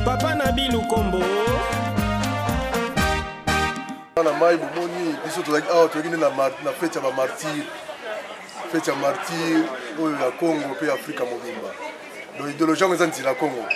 Papa Nabil Lukombo. Na mai bomoni biso tozaki awa toyekende na fete ya martyr. Fete ya martyr oyo ya Congo pe Afrika mobimba. Donc idéologie yango eza nzila Congo.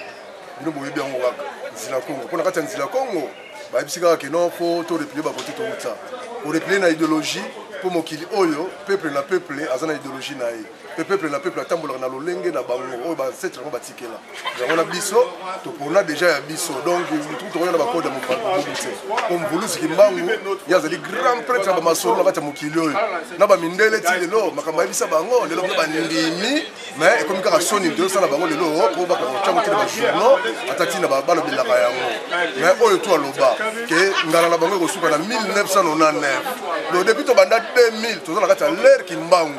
Bino boyebi yango kaka nzila Congo. Mpona kati ya nzila Congo bayebisi kaka ke non fo to replier bakote touta. Ko replier na idéologie po mokili oyo peuple na peuple aza na idéologie na ye. Pe peuple na peuple atambolaka na lolenge na bango oyo basetre yango batikela. Yango na biso topona déjà ya biso. Donc tokoya na bakode ya mobutu te. Comme Mbulusi Kimbangu yazali grand prêtre ya bamasolo na kati ya mokili oyo. Na bamindele ti lelo makambo yebisa bango lelo mpe bandimi mais ekomi kaka soni nde osala bango lelo po bakocango ti na bajournaux atati na balobelaka yango. Mais oyo to aloba ke ngala na bango ekosuka na 1999. Le depuis to banda 2000 toza na kati ya l'ère Kimbangu.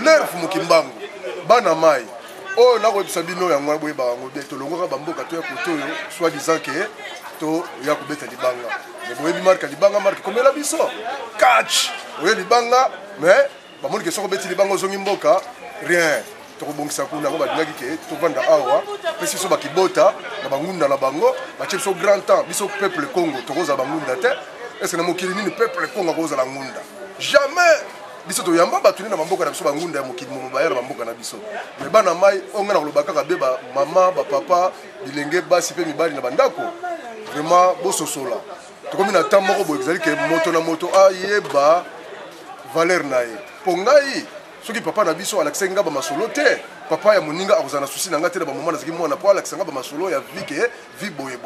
L'ère Kimbangu bana mai oyo nakoyebisa bino yango boyeba yango bien tolongoka bamboka to ya koto oyo soit disant ke to ya kobeta libanga mais boyebi marque libanga marque komela biso catch oyo libanga mais bamoni ke soko beti libanga ozongi mboka rien tokobongisa kuna ko badingaki ke tovanda awa pesi so bakibota na bangunda na bango batie biso grand temps biso peuple Congo tokoza bangunda te est-ce que na mokili nini peuple Congo akoza la ngunda jamais biso to yamba batuni na mamboka na biso bangunda ya mokili mobaya na mamboka na biso mais bana mai onga na kolobaka ka beba mama ba papa bilenge basi pe mibali na bandako vraiment bososola tokomi na temps moko bo ezali ke moto na moto ayeba valeur na ye pongai soki papa na biso alakisa ba masolo te papa ya moninga akozana susi na ngate na ba mama na ziki mwana po alakisa ba masolo ya vie ke vie boye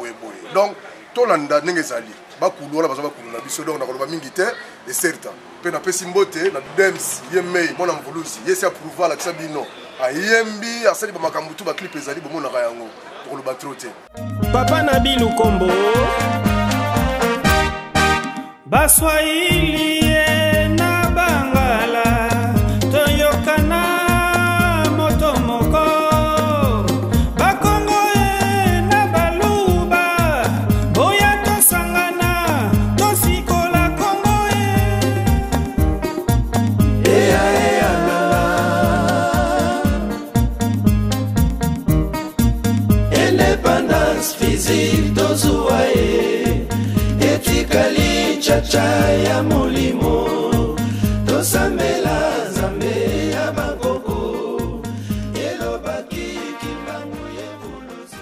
donc tolanda ndenge ezali bakulu wala baza bakulu na biso donc nakoloba mingi te et certain pe na pesi mbote na Dems yemei mona Mbulusi yesi approva la kisabino ayembi asali ba makambo tu ba clip ezali bomona ka yango tokoloba trop te. Papa Nabil Lukombo Baswahili na Bangala toyokana physique tozuaye etikali chacha ya molimo tosambela zambe ya bakoko elobaki Kimbangu yebulusi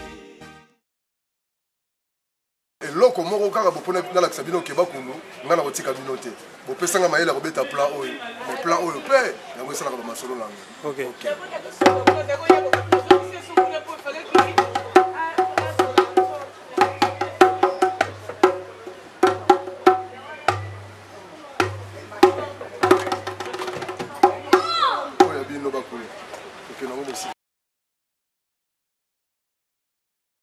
eloko moko kaka bopona nalakisa bino ke bakulu nga na kotika bino te bopesanga mayele ya kobeta plan oyo mais plan oyo mpe yango esalaka bamasolo nanga. Okay.